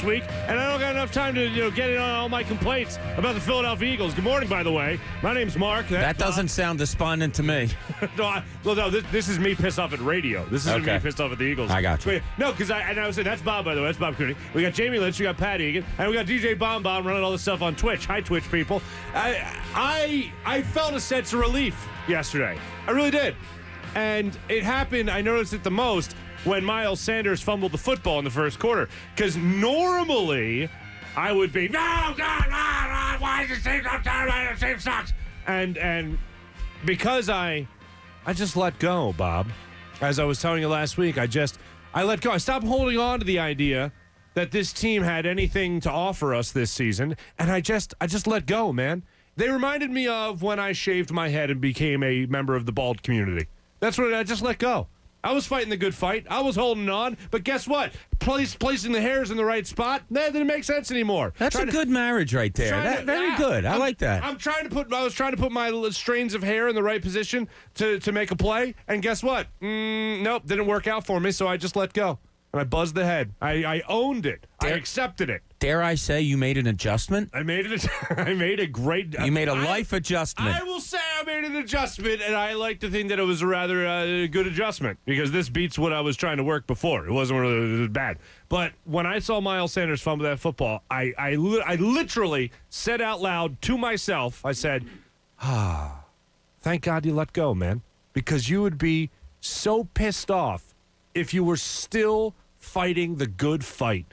week, and I don't got enough time to get in on all my complaints about the Philadelphia Eagles. Good morning, by the way. My name's Mark. That doesn't sound despondent to me. No, this is me pissed off at radio. This isn't me pissed off at the Eagles. I got you. No, because I was saying that's Bob, by the way. That's Bob Cooney. We got Jamie Lynch, we got Pat Egan, and we got DJ Bomb running all this stuff on Twitch. Hi, Twitch people. I felt a sense of relief yesterday. I really did. And it happened, I noticed it the most, when Miles Sanders fumbled the football in the first quarter. Because normally, I would be, no, God, why is the team sucks? And because I just let go, Bob. As I was telling you last week, I let go. I stopped holding on to the idea that this team had anything to offer us this season, and I just let go, man. They reminded me of when I shaved my head and became a member of the bald community. That's what I just let go. I was fighting the good fight. I was holding on. But guess what? Placing the hairs in the right spot, that didn't make sense anymore. That's a good marriage right there. Very good. I like that. I was trying to put my strains of hair in the right position to make a play. And guess what? Nope, didn't work out for me, so I just let go. And I buzzed the head. I owned it. I accepted it. Dare I say you made an adjustment? I made it. I made a great. You made a life adjustment. I will say I made an adjustment, and I like to think that it was a rather good adjustment because this beats what I was trying to work before. It wasn't really bad. But when I saw Miles Sanders fumble that football, I literally said out loud to myself, I said, thank God you let go, man, because you would be so pissed off if you were still fighting the good fight.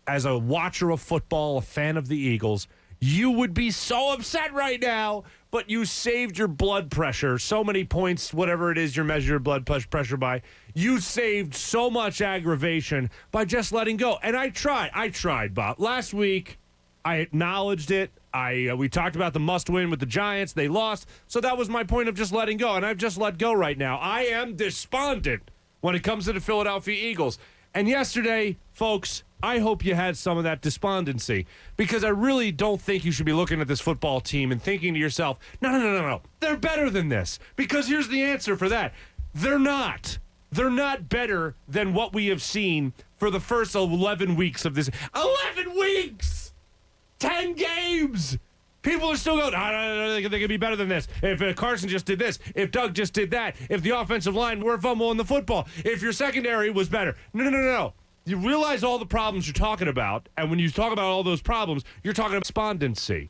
As a watcher of football, a fan of the Eagles, you would be so upset right now, but you saved your blood pressure. So many points, whatever it is you measure your blood pressure by, you saved so much aggravation by just letting go. And I tried, Bob. Last week, I acknowledged it. We talked about the must-win with the Giants. They lost. So that was my point of just letting go, and I've just let go right now. I am despondent when it comes to the Philadelphia Eagles. And yesterday, folks, I hope you had some of that despondency because I really don't think you should be looking at this football team and thinking to yourself, no. They're better than this. Because here's the answer for that. They're not. They're not better than what we have seen for the first 11 weeks of this. 11 weeks! 10 games! People are still going, they can be better than this. If Carson just did this, if Doug just did that, if the offensive line were fumbling the football, if your secondary was better. No. You realize all the problems you're talking about, and when you talk about all those problems, you're talking about despondency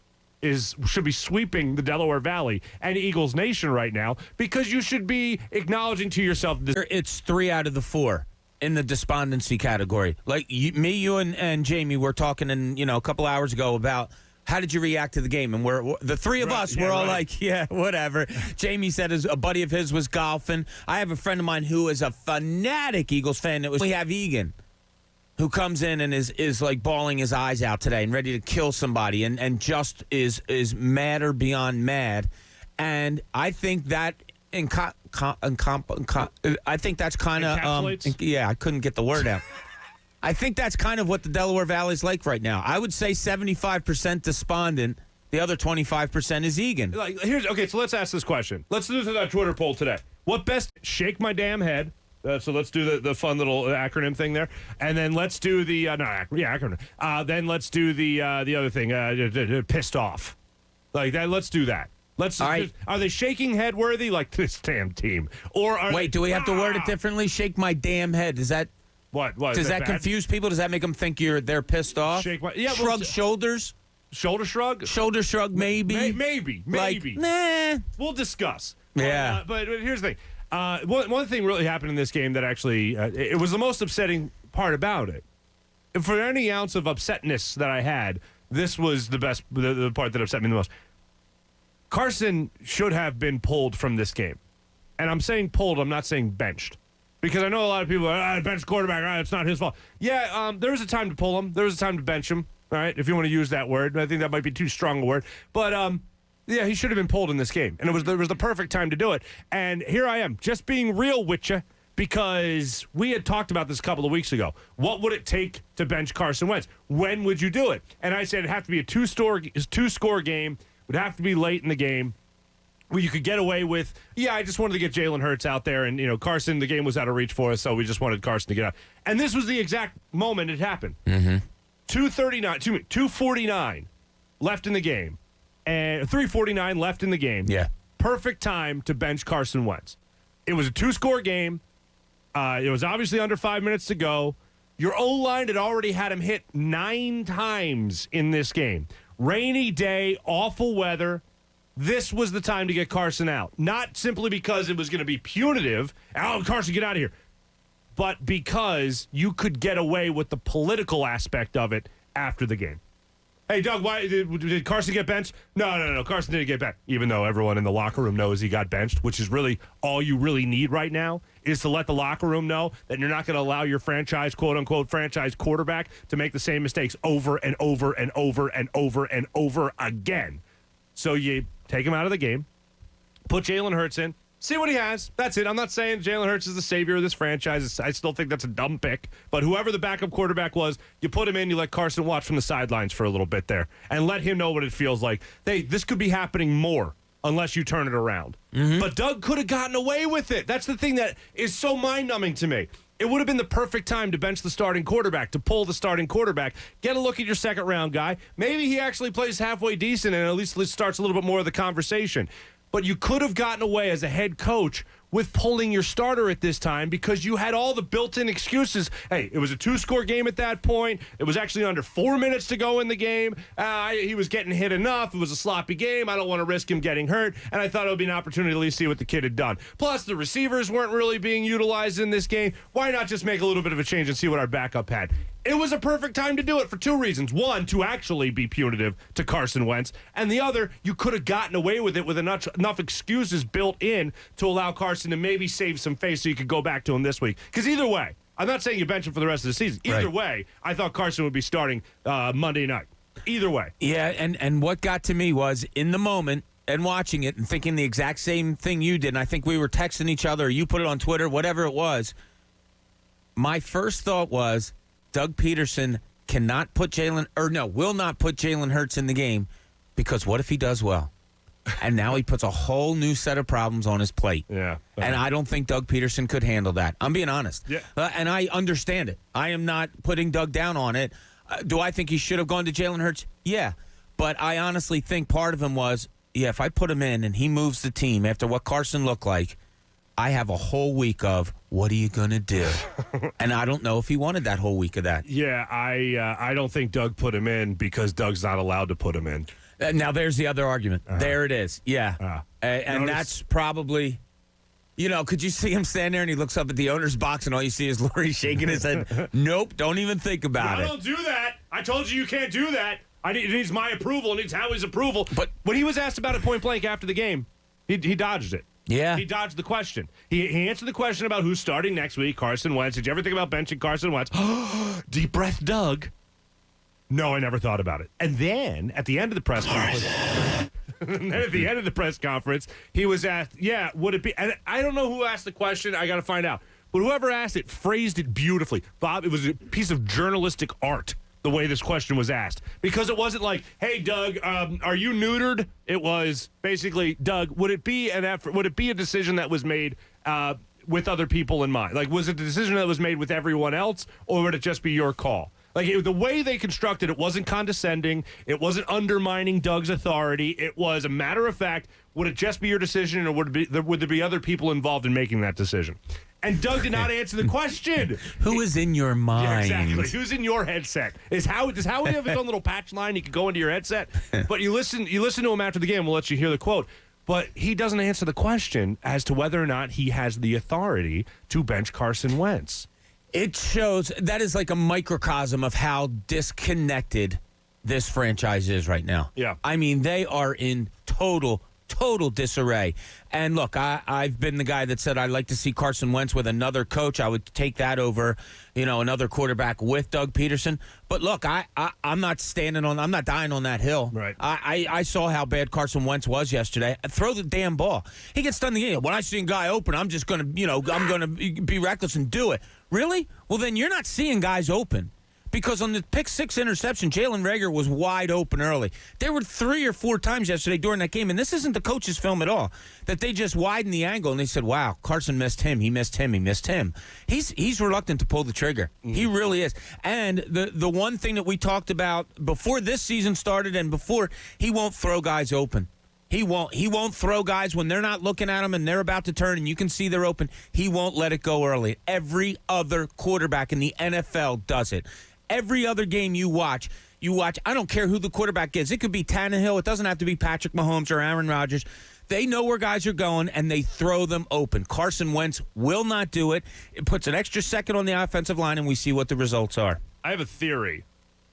should be sweeping the Delaware Valley and Eagles Nation right now because you should be acknowledging to yourself this. It's 3 out of the 4 in the despondency category. Like you and Jamie were talking a couple hours ago about how did you react to the game? And the three of us were all like, yeah, whatever. Jamie said a buddy of his was golfing. I have a friend of mine who is a fanatic Eagles fan. We have Egan, who comes in and is like bawling his eyes out today and ready to kill somebody and just is madder beyond mad. And I think that I think that's kind of I couldn't get the word out. I think that's kind of what the Delaware Valley is like right now. I would say 75% despondent. The other 25% is Egan. So let's ask this question. Let's do that Twitter poll today. What best? Shake my damn head. So let's do the fun little acronym thing there, and then let's do the acronym. Then let's do the other thing. Pissed off, like that. Let's do that. Are they shaking head worthy like this damn team, or do we have to word it differently? Shake my damn head. Is that what? Does that confuse people? Does that make them think they're pissed off? Shrug shoulders. Shoulder shrug. Shoulder shrug. Maybe. Maybe. Like, nah. We'll discuss. Yeah. But here's the thing. One thing really happened in this game that actually it was the most upsetting part about it. For any ounce of upsetness that I had, this was the best, the part that upset me the most. Carson should have been pulled from this game. And I'm saying pulled, I'm not saying benched. Because I know a lot of people are, bench quarterback, it's not his fault. Yeah, there was a time to pull him. There was a time to bench him, all right, if you want to use that word. I think that might be too strong a word. But, yeah, he should have been pulled in this game. And it was the perfect time to do it. And here I am, just being real with you, because we had talked about this a couple of weeks ago. What would it take to bench Carson Wentz? When would you do it? And I said it'd have to be a two-score game. It would have to be late in the game where you could get away with, I just wanted to get Jalen Hurts out there. And, Carson, the game was out of reach for us, so we just wanted Carson to get out. And this was the exact moment it happened. Mm-hmm. 2:49 left in the game, and 3:49 left in the game. Yeah. Perfect time to bench Carson Wentz. It was a 2-score game. It was obviously under 5 minutes to go. Your O-line had already had him hit 9 times in this game. Rainy day, awful weather. This was the time to get Carson out. Not simply because it was going to be punitive. Oh, Carson, get out of here. But because you could get away with the political aspect of it after the game. Hey, Doug, why did Carson get benched? No. Carson didn't get benched. Even though everyone in the locker room knows he got benched, which is really all you really need right now, is to let the locker room know that you're not going to allow your franchise, quote-unquote, franchise quarterback to make the same mistakes over and over and over and over and over again. So you take him out of the game, put Jalen Hurts in, see what he has. That's it. I'm not saying Jalen Hurts is the savior of this franchise. I still think that's a dumb pick. But whoever the backup quarterback was, you put him in, you let Carson watch from the sidelines for a little bit there and let him know what it feels like. Hey, this could be happening more unless you turn it around. Mm-hmm. But Doug could have gotten away with it. That's the thing that is so mind-numbing to me. It would have been the perfect time to bench the starting quarterback, to pull the starting quarterback, get a look at your second-round guy. Maybe he actually plays halfway decent and at least starts a little bit more of the conversation. But you could have gotten away as a head coach with pulling your starter at this time because you had all the built-in excuses. Hey, it was a 2-score game at that point. It was actually under 4 minutes to go in the game. He was getting hit enough. It was a sloppy game. I don't want to risk him getting hurt. And I thought it would be an opportunity to at least see what the kid had done. Plus, the receivers weren't really being utilized in this game. Why not just make a little bit of a change and see what our backup had? It was a perfect time to do it for 2 reasons. One, to actually be punitive to Carson Wentz. And the other, you could have gotten away with it with enough excuses built in to allow Carson to maybe save some face so you could go back to him this week. Because either way, I'm not saying you bench him for the rest of the season. Either way, I thought Carson would be starting Monday night. Either way. Yeah, and what got to me was in the moment and watching it and thinking the exact same thing you did, and I think we were texting each other, or you put it on Twitter, whatever it was, my first thought was, Doug Peterson will not put Jalen Hurts in the game because what if he does well? And now he puts a whole new set of problems on his plate. Yeah. And I don't think Doug Peterson could handle that. I'm being honest. Yeah. And I understand it. I am not putting Doug down on it. Do I think he should have gone to Jalen Hurts? Yeah. But I honestly think part of him was, if I put him in and he moves the team after what Carson looked like, I have a whole week of, what are you going to do? And I don't know if he wanted that whole week of that. Yeah, I don't think Doug put him in because Doug's not allowed to put him in. Now, there's the other argument. There it is. Yeah. And that's probably, could you see him stand there and he looks up at the owner's box and all you see is Laurie shaking his head? Nope, don't even think about it. I don't do that. I told you can't do that. It needs my approval. It needs Howie's approval. But when he was asked about it point blank after the game, he dodged it. Yeah. He dodged the question. He answered the question about who's starting next week, Carson Wentz. Did you ever think about benching Carson Wentz? Deep breath, Doug. No, I never thought about it. And then at the end of the press conference, he was asked, would it be? And I don't know who asked the question. I got to find out. But whoever asked it phrased it beautifully. Bob, it was a piece of journalistic art, the way this question was asked. Because it wasn't like, hey, Doug, are you neutered? It was basically, Doug, would it be an effort? Would it be a decision that was made with other people in mind? Like, was it the decision that was made with everyone else, or would it just be your call? Like, the way they constructed it wasn't condescending. It wasn't undermining Doug's authority. It was a matter of fact, would it just be your decision, or would there be other people involved in making that decision? And Doug did not answer the question. Who is in your mind? Yeah, exactly. Who's in your headset? Does Howie have his own little patch line? He could go into your headset. But you listen to him after the game. We'll let you hear the quote. But he doesn't answer the question as to whether or not he has the authority to bench Carson Wentz. It shows that is like a microcosm of how disconnected this franchise is right now. Yeah. I mean, they are in total disarray. And look, I've been the guy that said I'd like to see Carson Wentz with another coach. I would take that over, another quarterback with Doug Peterson. But look, I'm not dying on that hill. Right. I saw how bad Carson Wentz was yesterday. Throw the damn ball. He gets done the game. When I see a guy open, I'm just going to, I'm going to be reckless and do it. Really? Well, then you're not seeing guys open. Because on the pick six interception, Jalen Reagor was wide open early. There were 3 or 4 times yesterday during that game, and this isn't the coach's film at all, that they just widened the angle and they said, wow, Carson missed him, he missed him, he missed him. He's reluctant to pull the trigger. He really is. And the one thing that we talked about before this season started and before, he won't throw guys open. He won't throw guys when they're not looking at them and they're about to turn and you can see they're open. He won't let it go early. Every other quarterback in the NFL does it. Every other game you watch, I don't care who the quarterback is. It could be Tannehill. It doesn't have to be Patrick Mahomes or Aaron Rodgers. They know where guys are going, and they throw them open. Carson Wentz will not do it. It puts an extra second on the offensive line, and we see what the results are. I have a theory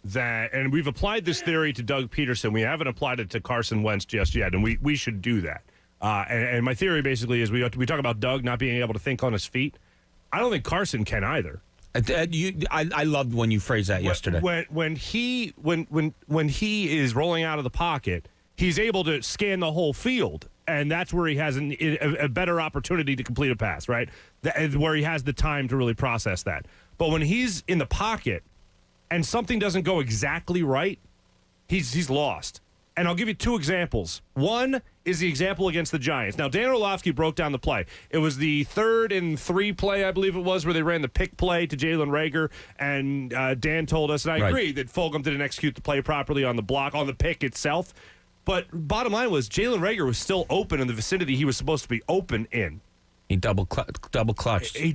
that, and we've applied this theory to Doug Peterson. We haven't applied it to Carson Wentz just yet, and we should do that. And my theory basically is we talk about Doug not being able to think on his feet. I don't think Carson can either. I loved when you phrased that yesterday. When he is rolling out of the pocket, he's able to scan the whole field, and that's where he has a better opportunity to complete a pass, right? Where he has the time to really process that. But when he's in the pocket and something doesn't go exactly right, he's lost. And I'll give you 2 examples. One is the example against the Giants. Now, Dan Orlovsky broke down the play. It was the 3rd and 3 play, I believe it was, where they ran the pick play to Jalen Reagor. And Dan told us, and I agree, that Fulgham didn't execute the play properly on the block, on the pick itself. But bottom line was Jalen Reagor was still open in the vicinity he was supposed to be open in. He double clutched.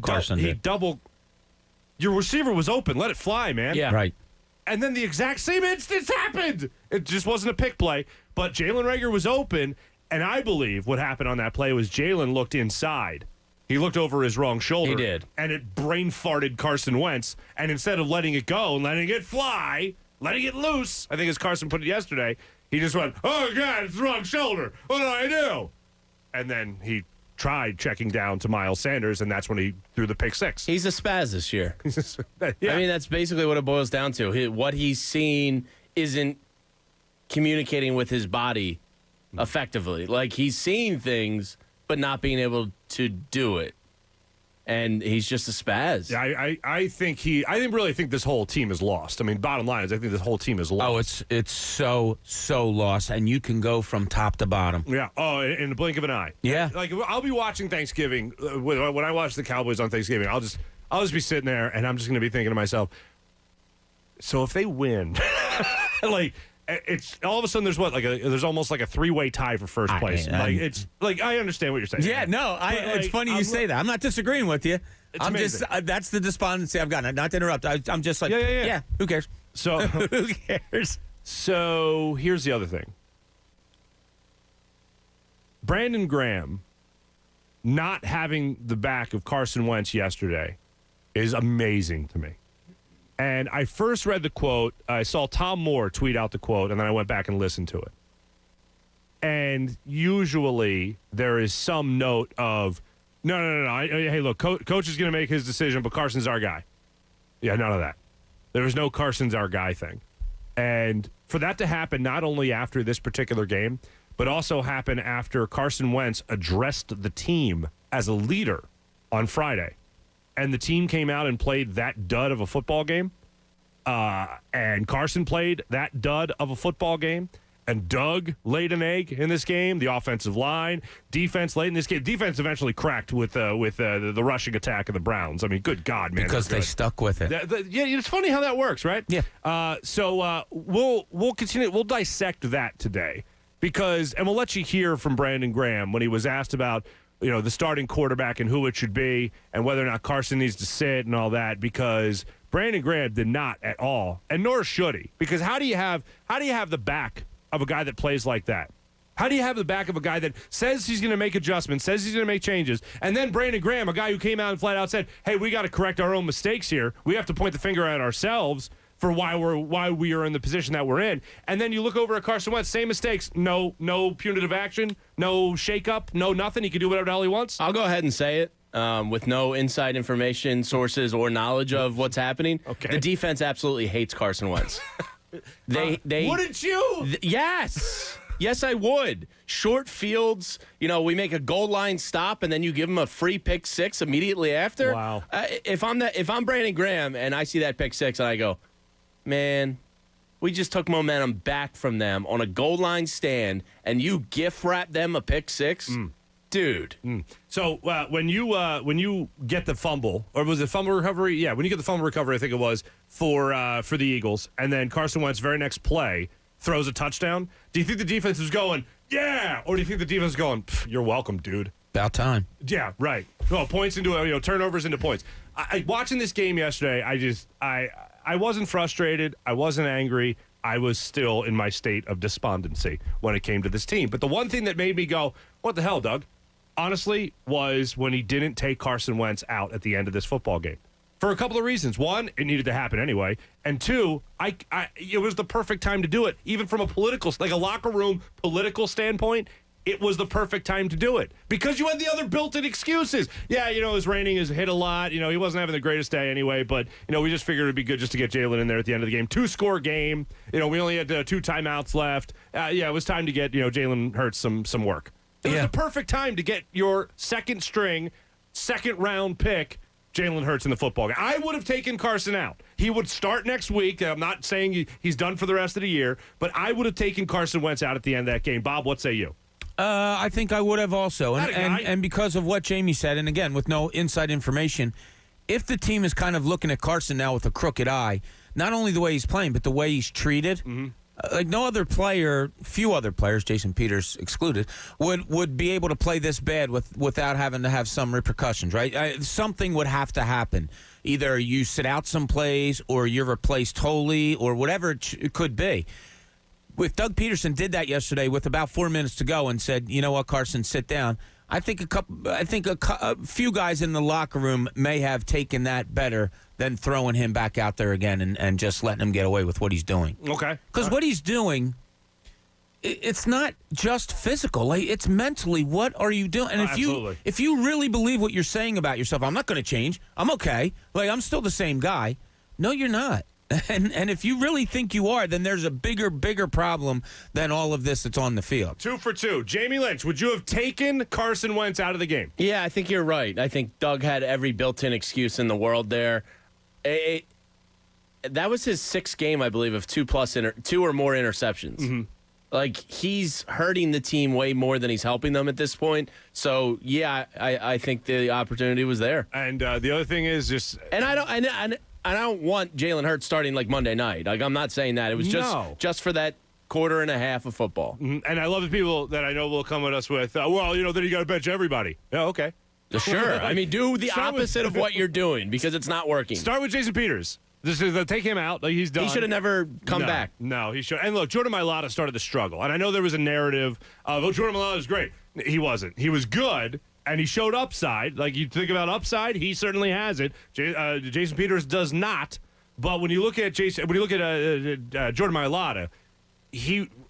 Carson did. Your receiver was open. Let it fly, man. Yeah. Right. And then the exact same instance happened. It just wasn't a pick play, but Jalen Reagor was open, and I believe what happened on that play was Jalen looked inside. He looked over his wrong shoulder. He did. And it brain farted Carson Wentz, and instead of letting it go and letting it fly, letting it loose, I think as Carson put it yesterday, he just went, oh, God, it's the wrong shoulder. What do I do? And then he tried checking down to Miles Sanders, and that's when he threw the pick six. He's a spaz this year. Yeah. I mean, that's basically what it boils down to. What he's seen isn't communicating with his body effectively. Like, he's seeing things, but not being able to do it. And he's just a spaz. Yeah, I really think this whole team is lost. I mean, bottom line is I think this whole team is lost. Oh, it's so lost, and you can go from top to bottom. Yeah. Oh, in the blink of an eye. Yeah. Like I'll be watching Thanksgiving when I watch the Cowboys on Thanksgiving. I'll just be sitting there, and I'm just going to be thinking to myself, so if they win, like. It's all of a sudden there's almost like a 3-way tie for first place. It's like I understand what you're saying. Yeah, no, it's funny you say that. I'm not disagreeing with you. I'm amazing. just that's the despondency I've got. Not to interrupt. I'm just like yeah. Who cares? So who cares? So here's the other thing. Brandon Graham not having the back of Carson Wentz yesterday is amazing to me. And I first read the quote. I saw Tom Moore tweet out the quote, and then I went back and listened to it. And usually there is some note of, no. Hey, look, coach is going to make his decision, but Carson's our guy. Yeah, none of that. There was no Carson's our guy thing. And for that to happen not only after this particular game, but also happen after Carson Wentz addressed the team as a leader on Friday. And the team came out and played that dud of a football game. And Carson played that dud of a football game. And Doug laid an egg in this game. The offensive line, defense late in this game. Defense eventually cracked with the rushing attack of the Browns. I mean, good God, man. Because they stuck with it. Yeah, it's funny how that works, right? Yeah. So we'll continue. We'll dissect that today and we'll let you hear from Brandon Graham when he was asked about the starting quarterback and who it should be and whether or not Carson needs to sit and all that, because Brandon Graham did not at all, and nor should he. Because how do you have the back of a guy that plays like that? How do you have the back of a guy that says he's going to make adjustments, says he's going to make changes, and then Brandon Graham, a guy who came out and flat out said, hey, we got to correct our own mistakes here. We have to point the finger at ourselves for why we are in the position that we're in. And then you look over at Carson Wentz, same mistakes, no punitive action, no shakeup, no nothing. He can do whatever the hell he wants. I'll go ahead and say it with no inside information, sources, or knowledge of what's happening. Okay. The defense absolutely hates Carson Wentz. They wouldn't you? Yes. Yes, I would. Short fields, we make a goal line stop, and then you give him a free pick six immediately after. Wow. If I'm Brandon Graham and I see that pick six and I go, man, we just took momentum back from them on a goal line stand, and you gift wrap them a pick six? Dude. So when you get the fumble, or was it fumble recovery? Yeah, when you get the fumble recovery, I think it was for the Eagles, and then Carson Wentz very next play throws a touchdown. Do you think the defense was going, yeah, or do you think the defense is going, you're welcome, dude? About time. Yeah, right. Well, points into turnovers into points. Watching this game yesterday, I wasn't frustrated. I wasn't angry. I was still in my state of despondency when it came to this team. But the one thing that made me go, what the hell, Doug? Honestly, was when he didn't take Carson Wentz out at the end of this football game. For a couple of reasons. One, it needed to happen anyway. And two, it was the perfect time to do it. Even from a locker room political standpoint, it was the perfect time to do it. Because you had the other built-in excuses. Yeah, his raining has hit a lot. He wasn't having the greatest day anyway. But, we just figured it would be good just to get Jalen in there at the end of the game. 2-score game. We only had 2 timeouts left. It was time to get, Jalen Hurts some work. It was the perfect time to get your second-string, second-round pick, Jalen Hurts, in the football game. I would have taken Carson out. He would start next week. I'm not saying he's done for the rest of the year, but I would have taken Carson Wentz out at the end of that game. Bob, what say you? I think I would have also. And because of what Jamie said, and again, with no inside information, if the team is kind of looking at Carson now with a crooked eye, not only the way he's playing, but the way he's treated, like no other player, few other players, Jason Peters excluded, would be able to play this bad without having to have some repercussions, right? Something would have to happen. Either you sit out some plays or you're replaced wholly or whatever it could be. If Doug Peterson did that yesterday with about 4 minutes to go and said, you know what, Carson, sit down, I think a few guys in the locker room may have taken that better than throwing him back out there again and just letting him get away with what he's doing. Okay. Because what he's doing, it's not just physical. Like, it's mentally, what are you doing? And if you really believe what you're saying about yourself, I'm not going to change. I'm okay. Like, I'm still the same guy. No, you're not. And if you really think you are, then there's a bigger problem than all of this that's on the field. 2 for 2. Jamie Lynch, would you have taken Carson Wentz out of the game? Yeah, I think you're right. I think Doug had every built-in excuse in the world there. That was his 6th game, I believe, of 2 or more interceptions. Mm-hmm. Like, he's hurting the team way more than he's helping them at this point. So, yeah, I think the opportunity was there. And the other thing is just... And I don't want Jalen Hurts starting like Monday night. Like, I'm not saying that. It was just for that quarter and a half of football. Mm-hmm. And I love the people that I know will come at us with, then you got to bench everybody. Yeah, okay. Sure. I mean, do the opposite of what you're doing because it's not working. Start with Jason Peters. Take him out. Like, he's done. He should have never come back. No, he should. And look, Jordan Mailata started to struggle. And I know there was a narrative of, Jordan Mailata is great. He wasn't. He was good. And he showed upside. Like, you think about upside, he certainly has it. Jason Peters does not. But when you look at Jordan Mailata,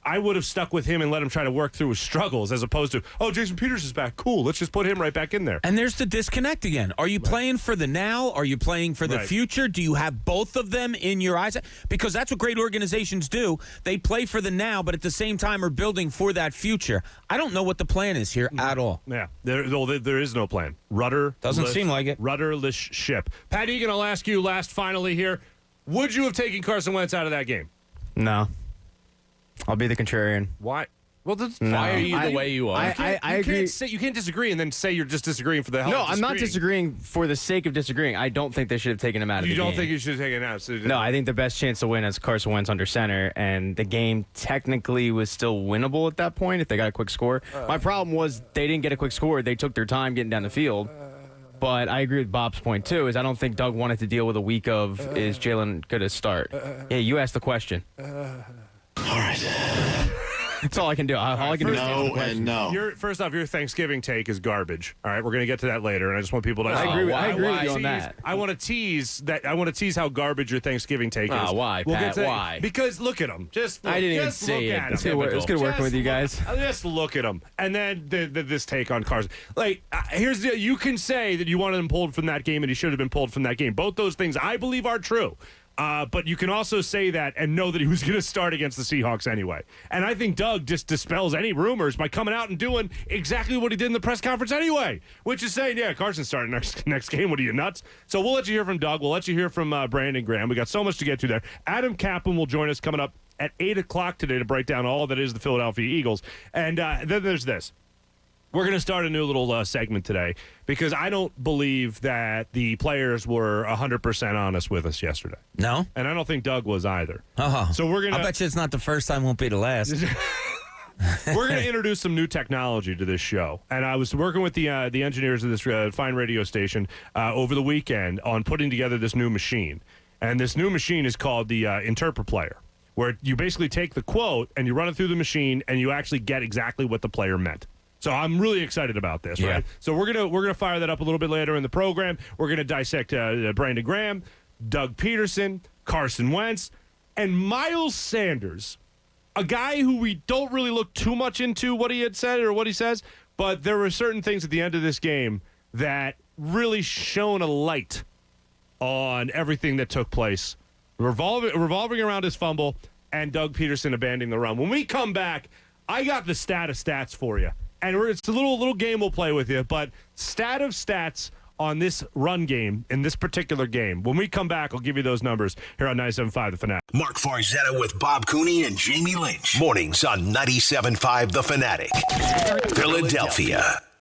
I would have stuck with him and let him try to work through his struggles as opposed to, Jason Peters is back. Cool. Let's just put him right back in there. And there's the disconnect again. Are you playing for the now? Are you playing for the future? Do you have both of them in your eyes? Because that's what great organizations do. They play for the now, but at the same time are building for that future. I don't know what the plan is here at all. Yeah, there is no plan. Rudder. Doesn't seem like it. Rudderless ship. Pat Egan, I'll ask you finally here. Would you have taken Carson Wentz out of that game? No. I'll be the contrarian. Why? Well, why are you the way you are? I agree. You can't disagree and then say you're just disagreeing for the hell of disagreeing. No, I'm not disagreeing for the sake of disagreeing. I don't think they should have taken him out of the game. You don't think you should have taken him out? So no, I think the best chance to win is Carson Wentz under center, and the game technically was still winnable at that point if they got a quick score. My problem was they didn't get a quick score. They took their time getting down the field. But I agree with Bob's point, too, is I don't think Doug wanted to deal with a week of is Jalen going to start? Yeah, you asked the question. All right. That's all I can do. All I can do is answer the question. No. First off, your Thanksgiving take is garbage. All right, we're going to get to that later, and I just want people to. I agree with you on that. I want to tease that. I want to tease how garbage your Thanksgiving take is. Why, Pat? Why? Because look at them. I didn't even see it. It's good working with you guys. Just look at them, and then this take on Carson. Like, you can say that you wanted him pulled from that game, and he should have been pulled from that game. Both those things I believe are true. But you can also say that and know that he was going to start against the Seahawks anyway. And I think Doug just dispels any rumors by coming out and doing exactly what he did in the press conference anyway, which is saying, yeah, Carson's starting next game. What are you, nuts? So we'll let you hear from Doug. We'll let you hear from Brandon Graham. We got so much to get to there. Adam Kaplan will join us coming up at 8 o'clock today to break down all that is the Philadelphia Eagles. And then there's this. We're going to start a new little segment today because I don't believe that the players were 100% honest with us yesterday. No? And I don't think Doug was either. Uh-huh. So we're going to... I bet you it's not the first time, won't be the last. We're going to introduce some new technology to this show. And I was working with the engineers of this fine radio station over the weekend on putting together this new machine. And this new machine is called the Interpret Player, where you basically take the quote and you run it through the machine and you actually get exactly what the player meant. So I'm really excited about this, right? So we're gonna fire that up a little bit later in the program. We're gonna dissect Brandon Graham, Doug Peterson, Carson Wentz, and Miles Sanders, a guy who we don't really look too much into what he had said or what he says, but there were certain things at the end of this game that really shone a light on everything that took place, revolving around his fumble and Doug Peterson abandoning the run. When we come back, I got the stat of stats for you. And it's a little game we'll play with you, but stat of stats on this run game, in this particular game. When we come back, I'll give you those numbers here on 97.5 The Fanatic. Mark Farzetta with Bob Cooney and Jamie Lynch. Mornings on 97.5 The Fanatic. Philadelphia.